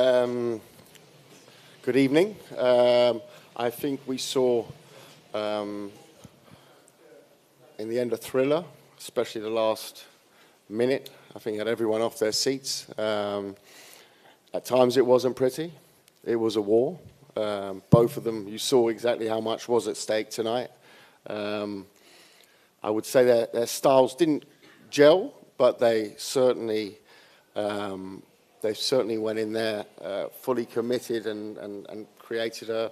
Good evening. I think we saw in the end a thriller, especially the last minute. I think had everyone off their seats. At times it wasn't pretty. It was a war. Both of them, you saw exactly how much was at stake tonight. I would say that their styles didn't gel, but they certainly went in there fully committed and created a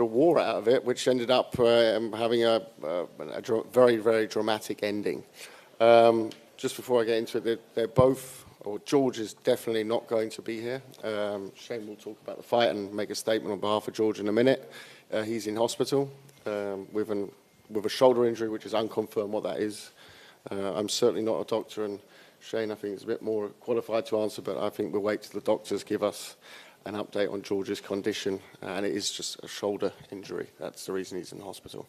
war out of it, which ended up having a very, very dramatic ending. Just before I get into it, they're both, or George is definitely not going to be here. Shane will talk about the fight and make a statement on behalf of George in a minute. He's in hospital with a shoulder injury, which is unconfirmed what that is. I'm certainly not a doctor, and Shane, I think, is a bit more qualified to answer, but I think we'll wait till the doctors give us an update on George's condition, and it is just a shoulder injury. That's the reason he's in hospital.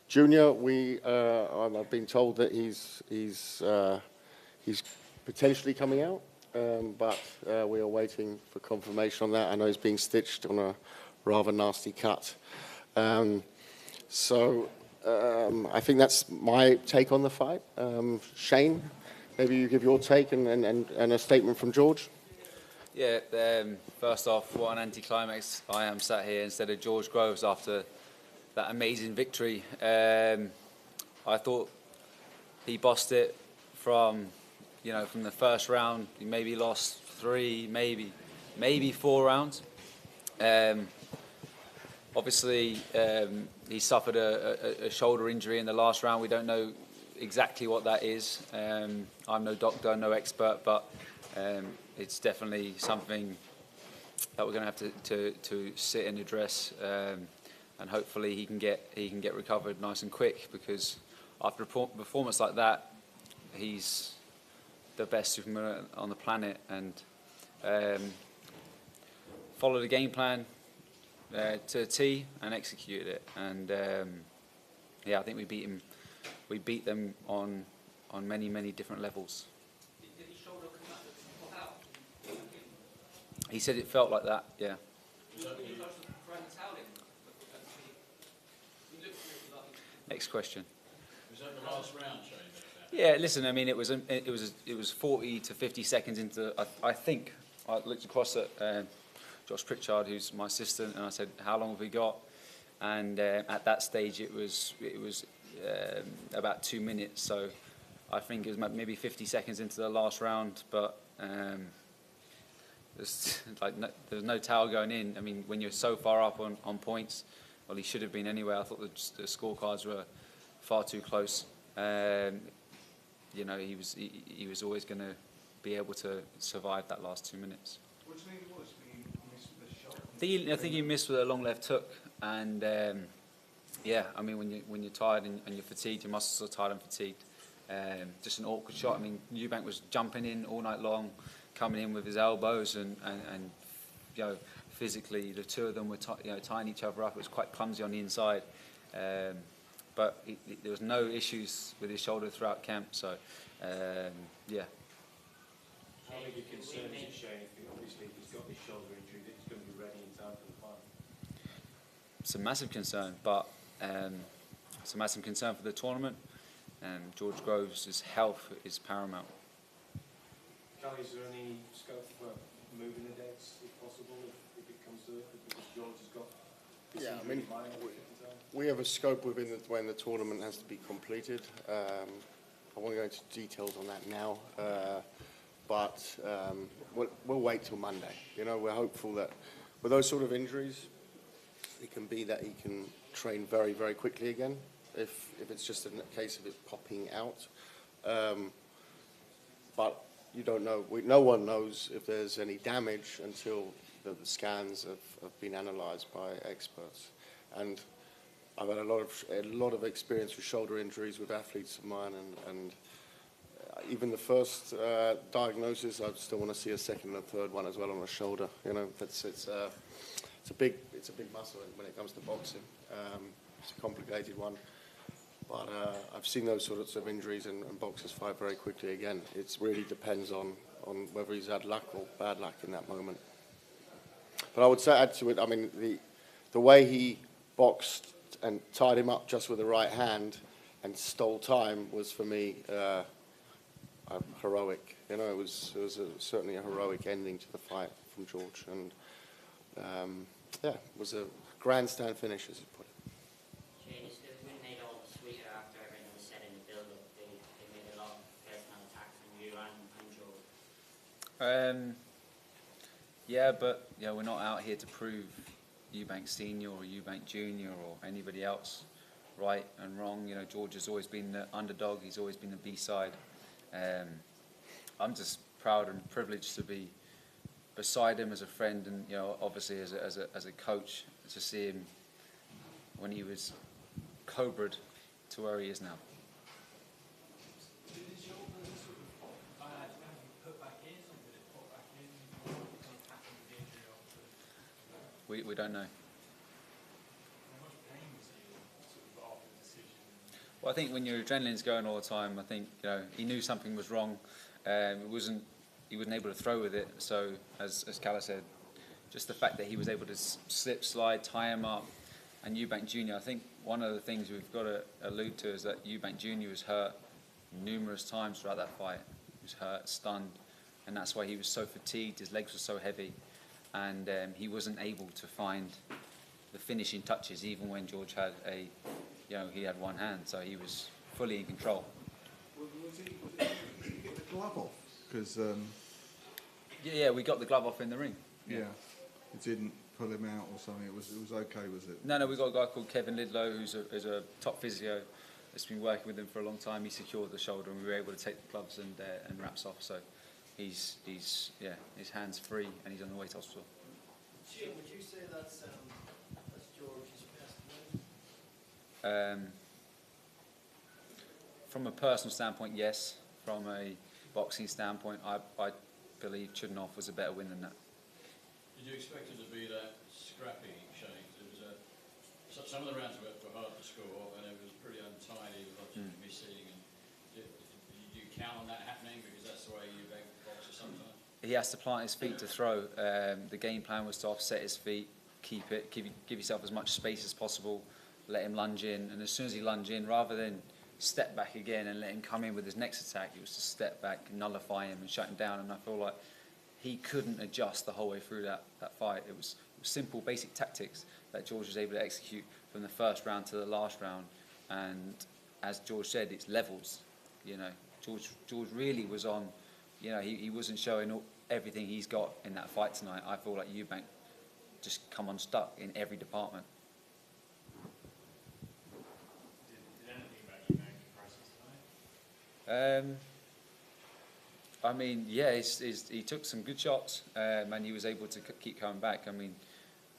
Junior, I've been told that he's potentially coming out, but we are waiting for confirmation on that. I know he's being stitched on a rather nasty cut. I think that's my take on the fight. Shane, maybe you give your take and a statement from George. Yeah, first off, what an anticlimax. I am sat here instead of George Groves after that amazing victory. I thought he bossed it from the first round. He maybe lost 3, maybe 4 rounds. Obviously, he suffered a shoulder injury in the last round. We don't know exactly what that is. I'm no doctor, no expert, but it's definitely something that we're going to have to sit and address, and hopefully he can get recovered nice and quick, because after a performance like that, he's the best Superman on the planet, and followed the game plan to a T and executed it. And I think we beat him. We beat them on many different levels. Did his shoulder come out? He said it felt like that. Yeah. Next question. Was that the last round, Shane? Yeah. Listen. I mean, it was 40 to 50 seconds into. I think I looked across at Josh Pritchard, who's my assistant, and I said, "How long have we got?" And at that stage, it was about 2 minutes. So I think it was maybe 50 seconds into the last round, but there's no towel going in. I mean, when you're so far up on points, well, he should have been anyway. I thought the scorecards were far too close. He was always going to be able to survive that last 2 minutes. What do you think it was? He missed the shot? I think he missed with a long left hook, and I mean, when you're tired and you're fatigued, your muscles are tired and fatigued. Just an awkward shot. I mean, Eubank was jumping in all night long, coming in with his elbows, and physically the two of them were tying each other up. It was quite clumsy on the inside, but there was no issues with his shoulder throughout camp. So yeah. How big a concern is it, Shane, if obviously he's got this shoulder injury, that he's going to be ready in time for the final? It's a massive concern, but it's a massive concern for the tournament. George Groves' health is paramount. Kelly, is there any scope for moving the dates, if possible, if it comes to it? Because George has got this injury in mind. We have a scope within when the tournament has to be completed. I won't go into details on that now. But we'll wait till Monday. We're hopeful that with those sort of injuries, it can be that he can train very, very quickly again, if it's just a case of it popping out. But you don't know. No one knows if there's any damage until the scans have been analysed by experts. And I've had a lot of experience with shoulder injuries with athletes of mine, and even the first diagnosis, I still want to see a second and a third one as well on the shoulder. It's a big muscle when it comes to boxing. It's a complicated one, but I've seen those sorts of injuries, and boxers fight very quickly again. It really depends on on whether he's had luck or bad luck in that moment. But I would say, add to it, I mean, the way he boxed and tied him up just with the right hand and stole time was, for me, heroic. You know, it was certainly a heroic ending to the fight from George, and yeah, it was a grandstand finish, as you put it. Shane, is the win made all the sweeter after everything was said in the build-up? They made a lot of personal attacks on you and George. Yeah, but we're not out here to prove Eubank Senior or Eubank Junior or anybody else right and wrong. You know, George has always been the underdog. He's always been the B-side. I'm just proud and privileged to be beside him as a friend, and obviously as a coach, to see him when he was cobra'd to where he is now. Did his shoulder sort of put back in, or did it pop back in? What kind of happened with the injury after? We don't know. How much pain was he in sort of after the decision? Well, I think when your adrenaline's going all the time, I think he knew something was wrong. He wasn't able to throw with it. So as Callum said, just the fact that he was able to slip, slide, tie him up, and Eubank Junior. I think one of the things we've got to allude to is that Eubank Junior was hurt numerous times throughout that fight. He was hurt, stunned, and that's why he was so fatigued. His legs were so heavy, and he wasn't able to find the finishing touches, even when George had he had one hand, so he was fully in control. Did he get the glove off? Because Yeah, we got the glove off in the ring. yeah, it didn't pull him out or something. It was okay, was it? No, we got a guy called Kevin Lidlow, who's a top physio that's been working with him for a long time. He secured the shoulder, and we were able to take the gloves and wraps off. So he's his hands free, and he's on the way to hospital. Shane, would you say that's George's best win? From a personal standpoint, yes. From a boxing standpoint, I believe Chudinov was a better win than that. Did you expect it to be that scrappy, Shane? It was some of the rounds were hard to score, and it was pretty untidy with lots of missing. And did you count on that happening, because that's the way you boxers sometimes? He has to plant his feet to throw. The game plan was to offset his feet, keep it, give yourself as much space as possible, let him lunge in, and as soon as he lunged in, rather than step back again and let him come in with his next attack, it was to step back, nullify him and shut him down. And I feel like he couldn't adjust the whole way through that fight. It was simple, basic tactics that George was able to execute from the first round to the last round. And as George said, it's levels. George really was on. He wasn't showing everything he's got in that fight tonight. I feel like Eubank just come unstuck in every department. I mean, yeah, he took some good shots, and he was able to keep coming back. I mean,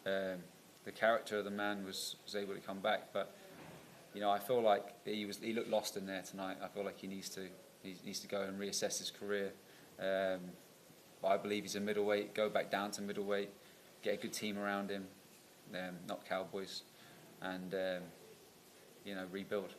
the character of the man was able to come back, but I feel like he looked lost in there tonight. I feel like he needs to go and reassess his career. But I believe he's a middleweight. Go back down to middleweight, get a good team around him, not Cowboys, and rebuild.